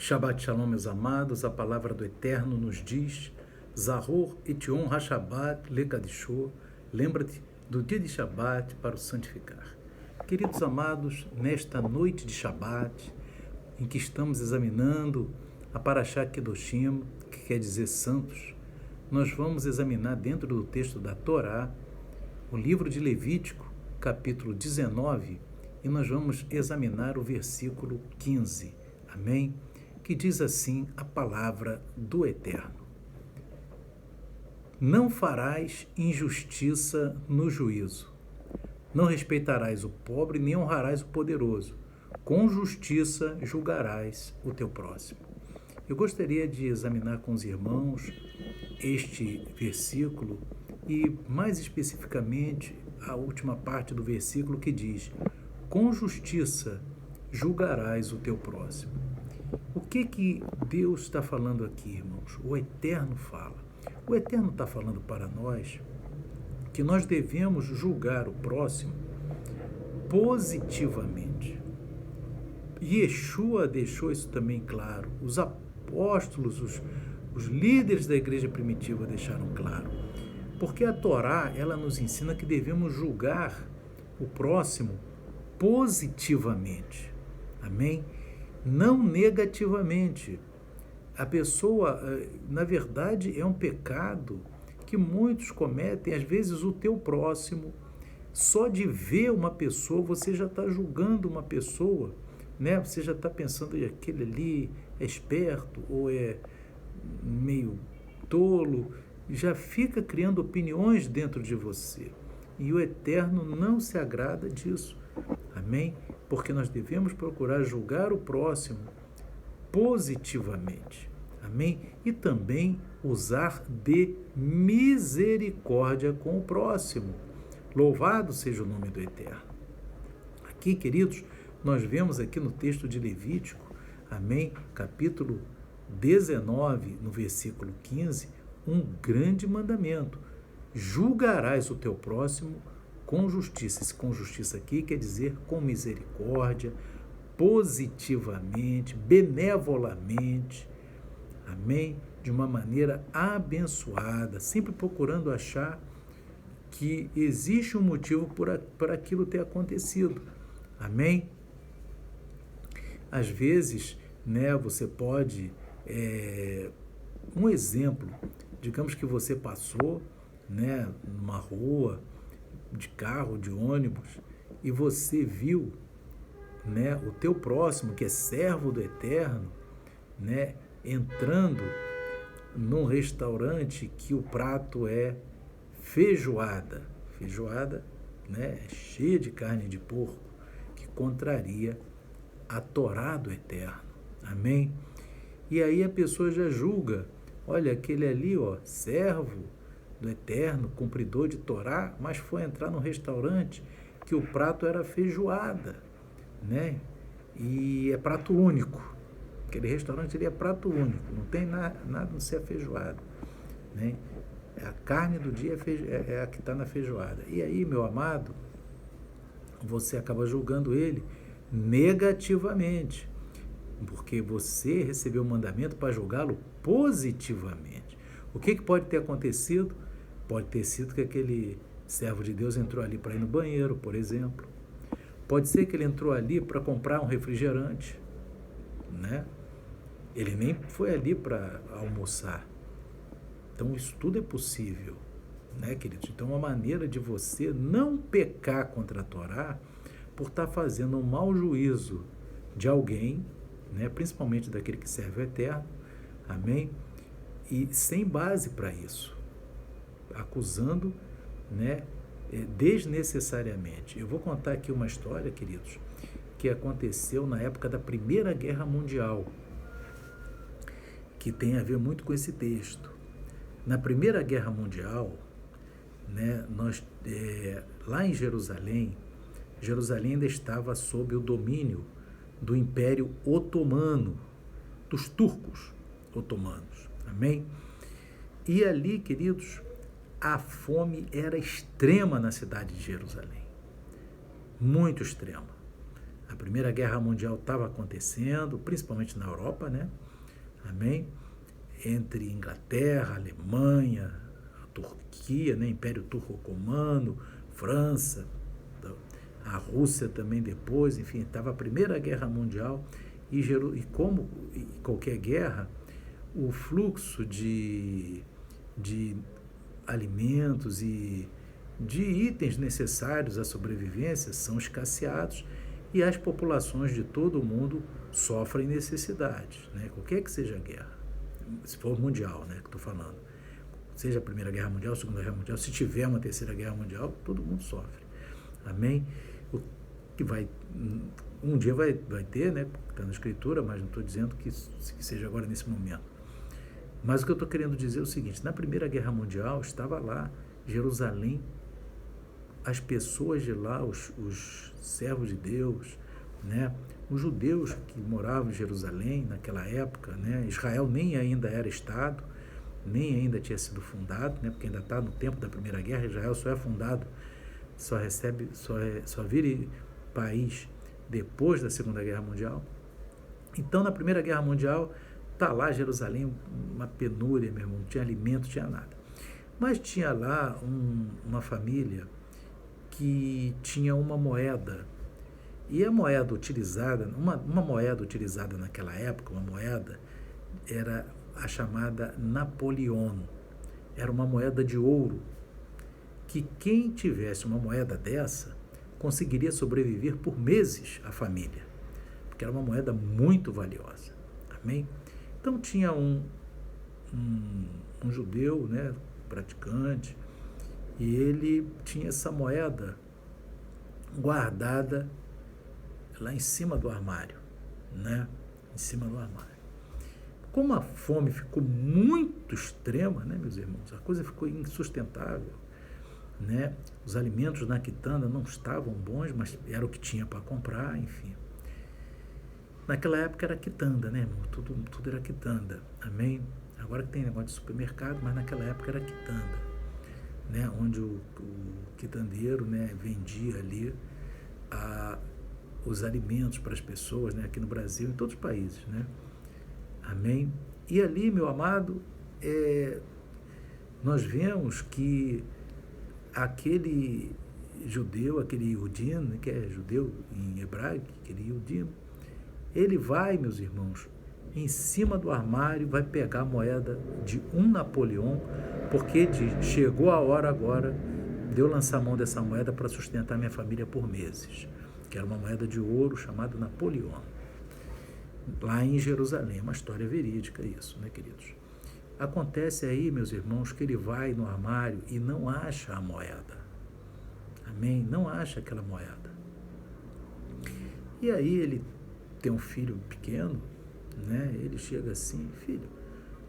Shabbat Shalom, meus amados, a palavra do Eterno nos diz: Zahor et Yom HaShabbat lekadishô, lembra-te do dia de Shabbat para o santificar. Queridos amados, nesta noite de Shabbat, em que estamos examinando a Parashá Kedoshim, que quer dizer santos, nós vamos examinar dentro do texto da Torá, o livro de Levítico, capítulo 19, e nós vamos examinar o versículo 15. Amém? Que diz assim a palavra do Eterno: Não farás injustiça no juízo, não respeitarás o pobre, nem honrarás o poderoso, com justiça julgarás o teu próximo. Eu gostaria de examinar com os irmãos este versículo e, mais especificamente, a última parte do versículo que diz: com justiça julgarás o teu próximo. O que Deus está falando aqui, irmãos? O Eterno fala. O Eterno está falando para nós que nós devemos julgar o próximo positivamente. Yeshua deixou isso também claro. Os apóstolos, os líderes da igreja primitiva deixaram claro. Porque a Torá, ela nos ensina que devemos julgar o próximo positivamente. Amém? Não negativamente. A pessoa, na verdade, é um pecado que muitos cometem. Às vezes o teu próximo, só de ver uma pessoa, você já está julgando uma pessoa, né? Você já está pensando, e aquele ali é esperto ou é meio tolo, já fica criando opiniões dentro de você. E o Eterno não se agrada disso. Amém? Porque nós devemos procurar julgar o próximo positivamente. Amém? E também usar de misericórdia com o próximo. Louvado seja o nome do Eterno. Aqui, queridos, nós vemos aqui no texto de Levítico, amém? Capítulo 19, no versículo 15, um grande mandamento: julgarás o teu próximo com justiça. Esse com justiça aqui quer dizer com misericórdia, positivamente, benevolamente, amém? De uma maneira abençoada, sempre procurando achar que existe um motivo por aquilo ter acontecido, amém? Às vezes, né, você pode, um exemplo, digamos que você passou, né, numa rua, de carro, de ônibus, e você viu, né, o teu próximo, que é servo do Eterno, né, entrando num restaurante que o prato é feijoada, né, cheia de carne de porco, que contraria a Torá do Eterno, amém? E aí a pessoa já julga: olha, aquele ali, ó, servo do Eterno, cumpridor de Torá, mas foi entrar no restaurante que o prato era feijoada, né? E é prato único. Aquele restaurante ali é prato único, não tem nada não ser feijoada, né? A carne do dia é a que está na feijoada. E aí, meu amado, você acaba julgando ele negativamente, porque você recebeu o mandamento para julgá-lo positivamente. O que pode ter acontecido? Pode ter sido que aquele servo de Deus entrou ali para ir no banheiro, por exemplo. Pode ser que ele entrou ali para comprar um refrigerante, né? Ele nem foi ali para almoçar. Então, isso tudo é possível, né, queridos? Então, uma maneira de você não pecar contra a Torá por estar fazendo um mau juízo de alguém, né, principalmente daquele que serve ao Eterno, amém? E sem base para isso, acusando, né, desnecessariamente. Eu vou contar aqui uma história, queridos, que aconteceu na época da Primeira Guerra Mundial, que tem a ver muito com esse texto. Na Primeira Guerra Mundial, né, lá em Jerusalém ainda estava sob o domínio do Império Otomano, dos turcos otomanos, amém? E ali, queridos, a fome era extrema na cidade de Jerusalém, muito extrema, A Primeira Guerra Mundial estava acontecendo, principalmente na Europa, né? Amém? Entre Inglaterra, Alemanha, a Turquia, né? Império Turco Otomano, França, a Rússia também depois, enfim, estava a Primeira Guerra Mundial e como qualquer guerra, o fluxo de alimentos e de itens necessários à sobrevivência são escasseados e as populações de todo o mundo sofrem necessidades, né? Qualquer que seja a guerra, se for mundial, né, que estou falando, seja a Primeira Guerra Mundial, a Segunda Guerra Mundial, se tiver uma Terceira Guerra Mundial, todo mundo sofre. Amém? O que um dia vai ter, né, está na Escritura, mas não estou dizendo que seja agora nesse momento. Mas o que eu estou querendo dizer é o seguinte: na Primeira Guerra Mundial estava lá Jerusalém, as pessoas de lá, os servos de Deus, né, os judeus que moravam em Jerusalém naquela época, né, Israel nem ainda era Estado, nem ainda tinha sido fundado, né, porque ainda está no tempo da Primeira Guerra. Israel só é fundado, só vira país depois da Segunda Guerra Mundial. Então, na Primeira Guerra Mundial, está lá Jerusalém, uma penúria, meu irmão, não tinha alimento, não tinha nada. Mas tinha lá uma família que tinha uma moeda, e a moeda utilizada, uma moeda utilizada naquela época, uma moeda, era a chamada Napoleon. Era uma moeda de ouro, que quem tivesse uma moeda dessa conseguiria sobreviver por meses, a família, porque era uma moeda muito valiosa. Amém? Então tinha um judeu, né, praticante, e ele tinha essa moeda guardada lá em cima do armário, né? Em cima do armário. Como a fome ficou muito extrema, né, meus irmãos? A coisa ficou insustentável, né? Os alimentos na quitanda não estavam bons, mas era o que tinha para comprar, enfim. Naquela época era quitanda, né, irmão? Tudo era quitanda, amém? Agora que tem negócio de supermercado, mas naquela época era quitanda, né? Onde o quitandeiro, né, vendia ali os alimentos para as pessoas, né? Aqui no Brasil, em todos os países, né? Amém? E ali, meu amado, nós vemos que aquele judeu, aquele Yudin, que é judeu em hebraico, aquele Yudin, ele vai, meus irmãos, em cima do armário, vai pegar a moeda de um Napoleon, porque chegou a hora agora de eu lançar a mão dessa moeda para sustentar minha família por meses, que era uma moeda de ouro chamada Napoleon, lá em Jerusalém. Uma história verídica isso, né, queridos? Acontece aí, meus irmãos, que ele vai no armário e não acha a moeda. Amém? Não acha aquela moeda. E aí ele tem um filho pequeno, né? Ele chega assim: filho,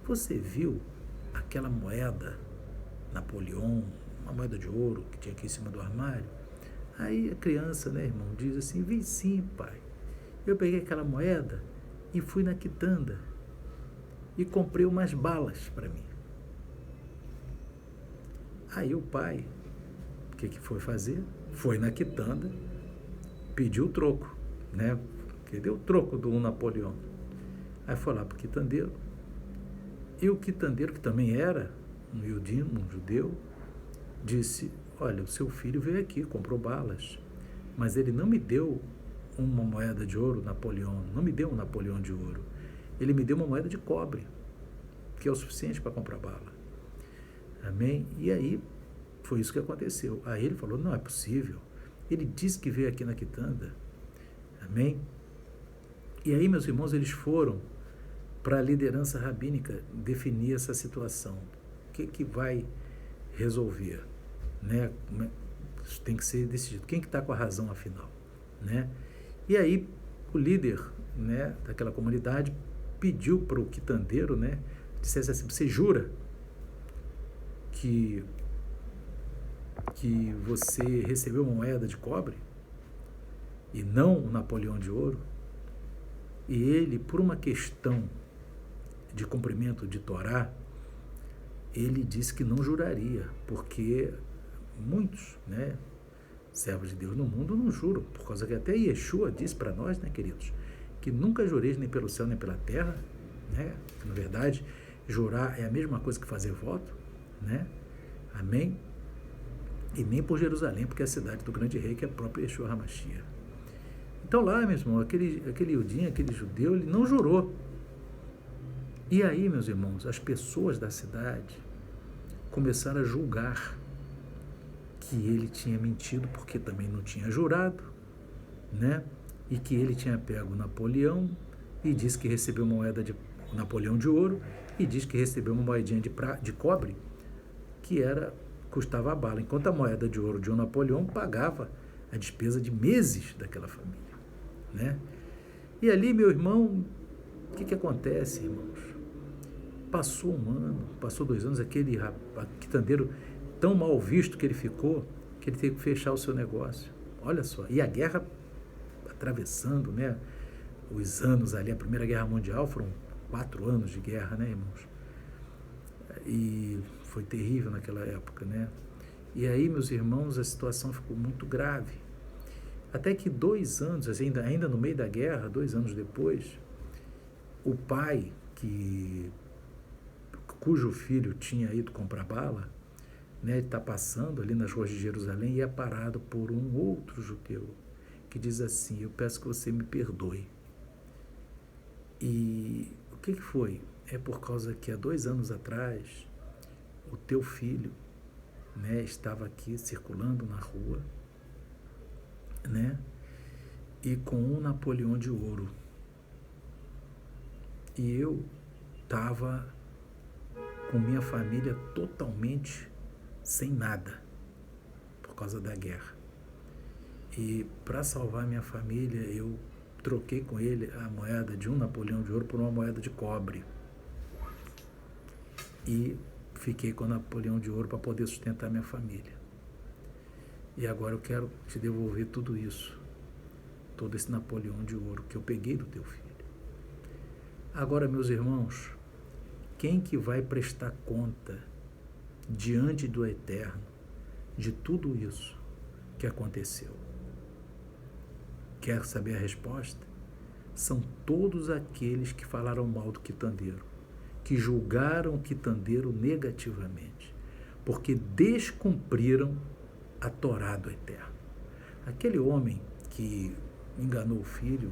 você viu aquela moeda Napoleon, uma moeda de ouro que tinha aqui em cima do armário? Aí a criança, né, irmão, diz assim: vi sim, pai. Eu peguei aquela moeda e fui na quitanda e comprei umas balas para mim. Aí o pai, o que foi fazer? Foi na quitanda, pediu o troco, né? Que deu o troco do Napoleão. Aí foi lá para o quitandeiro, e o quitandeiro, que também era um judeu, disse: olha, o seu filho veio aqui, comprou balas, mas ele não me deu uma moeda de ouro Napoleão, não me deu um Napoleão de ouro, ele me deu uma moeda de cobre, que é o suficiente para comprar bala. Amém? E aí foi isso que aconteceu. Aí ele falou: não é possível, ele disse que veio aqui na quitanda. Amém? E aí, meus irmãos, eles foram para a liderança rabínica definir essa situação. O que vai resolver, né? Isso tem que ser decidido. Quem que está com a razão, afinal, né? E aí o líder, né, daquela comunidade pediu para o quitandeiro, né, dissesse assim: você jura que você recebeu uma moeda de cobre e não um Napoleão de ouro? E ele, por uma questão de cumprimento de Torá, ele disse que não juraria, porque muitos, né, servos de Deus no mundo não juram, por causa que até Yeshua disse para nós, né, queridos, que nunca jureis nem pelo céu nem pela terra, né? Na verdade, jurar é a mesma coisa que fazer voto, né? Amém? E nem por Jerusalém, porque é a cidade do grande rei, que é a própria Yeshua HaMashiach. Então lá, meu irmão, aquele Yudinho, aquele judeu, ele não jurou. E aí, meus irmãos, as pessoas da cidade começaram a julgar que ele tinha mentido, porque também não tinha jurado, né? E que ele tinha pego Napoleão e disse que recebeu uma moeda de Napoleão de ouro e disse que recebeu uma moedinha de cobre que custava a bala, enquanto a moeda de ouro de um Napoleão pagava a despesa de meses daquela família, né? E ali, meu irmão, o que acontece, irmãos? Passou um ano, passou 2 anos, aquele quitandeiro tão mal visto que ele ficou, que ele teve que fechar o seu negócio. Olha só, e a guerra atravessando, né, os anos ali, a Primeira Guerra Mundial, foram 4 anos de guerra, né, irmãos? E foi terrível naquela época, né? E aí, meus irmãos, a situação ficou muito grave. Até que 2 anos, ainda no meio da guerra, 2 anos depois, o pai, cujo filho tinha ido comprar bala, né, está passando ali nas ruas de Jerusalém e é parado por um outro judeu que diz assim: eu peço que você me perdoe. E o que foi? É por causa que há 2 anos atrás o teu filho, né, estava aqui circulando na rua, né, e com um Napoleão de ouro, e eu estava com minha família totalmente sem nada por causa da guerra. E para salvar minha família, eu troquei com ele a moeda de um Napoleão de ouro por uma moeda de cobre. E fiquei com o Napoleão de ouro para poder sustentar minha família. E agora eu quero te devolver tudo isso, todo esse Napoleão de ouro que eu peguei do teu filho. Agora, meus irmãos, quem que vai prestar conta diante do Eterno de tudo isso que aconteceu? Quer saber a resposta? São todos aqueles que falaram mal do quitandeiro, que julgaram o quitandeiro negativamente, porque descumpriram a Torá do Eterno. Aquele homem que enganou o filho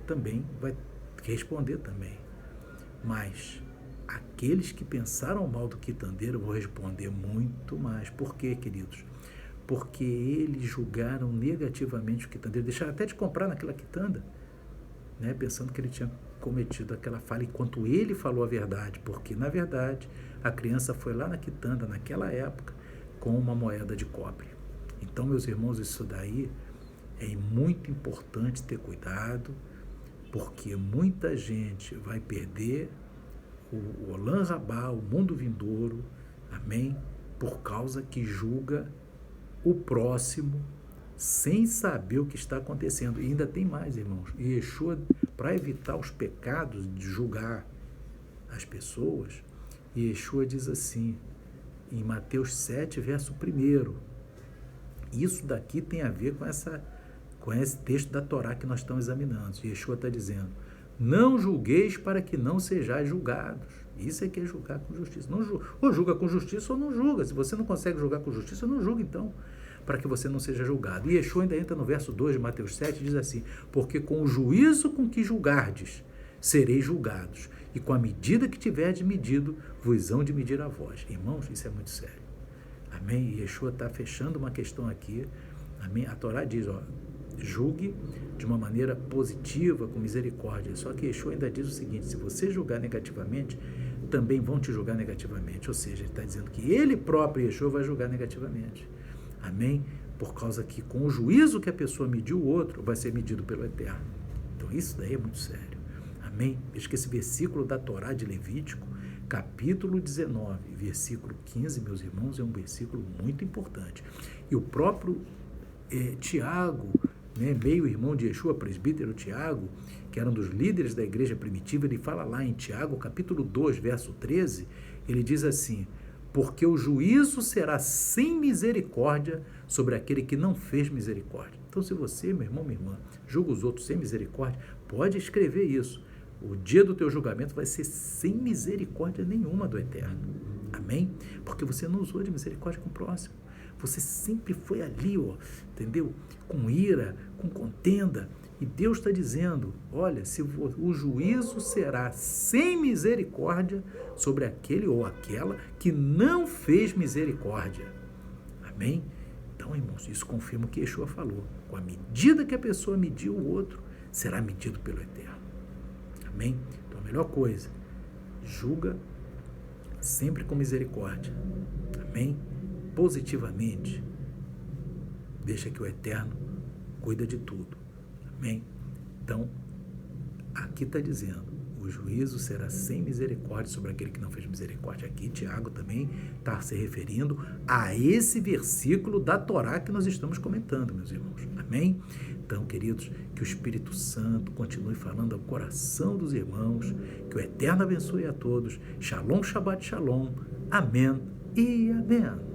também vai responder também. Mas aqueles que pensaram mal do quitandeiro vão responder muito mais. Por quê, queridos? Porque eles julgaram negativamente o quitandeiro, deixaram até de comprar naquela quitanda, né, pensando que ele tinha cometido aquela falha, enquanto ele falou a verdade, porque, na verdade, a criança foi lá na quitanda, naquela época, com uma moeda de cobre. Então, meus irmãos, isso daí é muito importante ter cuidado, porque muita gente vai perder o Olam Rabá, o mundo vindouro, amém, por causa que julga o próximo sem saber o que está acontecendo. E ainda tem mais, irmãos. E Yeshua, para evitar os pecados de julgar as pessoas, Yeshua diz assim, em Mateus 7, verso 1, isso daqui tem a ver com esse texto da Torá que nós estamos examinando. Yeshua está dizendo: não julgueis para que não sejais julgados. Isso é que é julgar com justiça. Não ou julga com justiça ou não julga. Se você não consegue julgar com justiça, não julga então, para que você não seja julgado. E Yeshua ainda entra no verso 2 de Mateus 7 e diz assim: porque com o juízo com que julgardes, sereis julgados, e com a medida que tiverdes medido, vos hão de medir a vós. Irmãos, isso é muito sério. Amém? E Yeshua está fechando uma questão aqui. Amém? A Torá diz, julgue de uma maneira positiva, com misericórdia. Só que Yeshua ainda diz o seguinte: se você julgar negativamente, também vão te julgar negativamente. Ou seja, ele está dizendo que ele próprio, Yeshua, vai julgar negativamente. Amém? Por causa que com o juízo que a pessoa mediu o outro, vai ser medido pelo Eterno. Então isso daí é muito sério. Amém? Veja que esse versículo da Torá de Levítico, capítulo 19, versículo 15, meus irmãos, é um versículo muito importante. E o próprio Tiago, meio-irmão de Yeshua, presbítero Tiago, que era um dos líderes da igreja primitiva, ele fala lá em Tiago, capítulo 2, verso 13, ele diz assim: porque o juízo será sem misericórdia sobre aquele que não fez misericórdia. Então, se você, meu irmão, minha irmã, julga os outros sem misericórdia, pode escrever isso. O dia do teu julgamento vai ser sem misericórdia nenhuma do Eterno. Amém? Porque você não usou de misericórdia com o próximo. Você sempre foi ali, ó, entendeu? Com ira, com contenda. E Deus está dizendo, olha, o juízo será sem misericórdia sobre aquele ou aquela que não fez misericórdia. Amém? Então, irmãos, isso confirma o que Yeshua falou. Com a medida que a pessoa mediu o outro, será medido pelo Eterno. Amém? Então, a melhor coisa, julga sempre com misericórdia. Amém? Positivamente. Deixa que o Eterno cuida de tudo. Amém? Então, aqui está dizendo, o juízo será sem misericórdia sobre aquele que não fez misericórdia. Aqui, Tiago também está se referindo a esse versículo da Torá que nós estamos comentando, meus irmãos. Amém? Então, queridos, que o Espírito Santo continue falando ao coração dos irmãos, que o Eterno abençoe a todos. Shalom, Shabbat, Shalom. Amém e amém.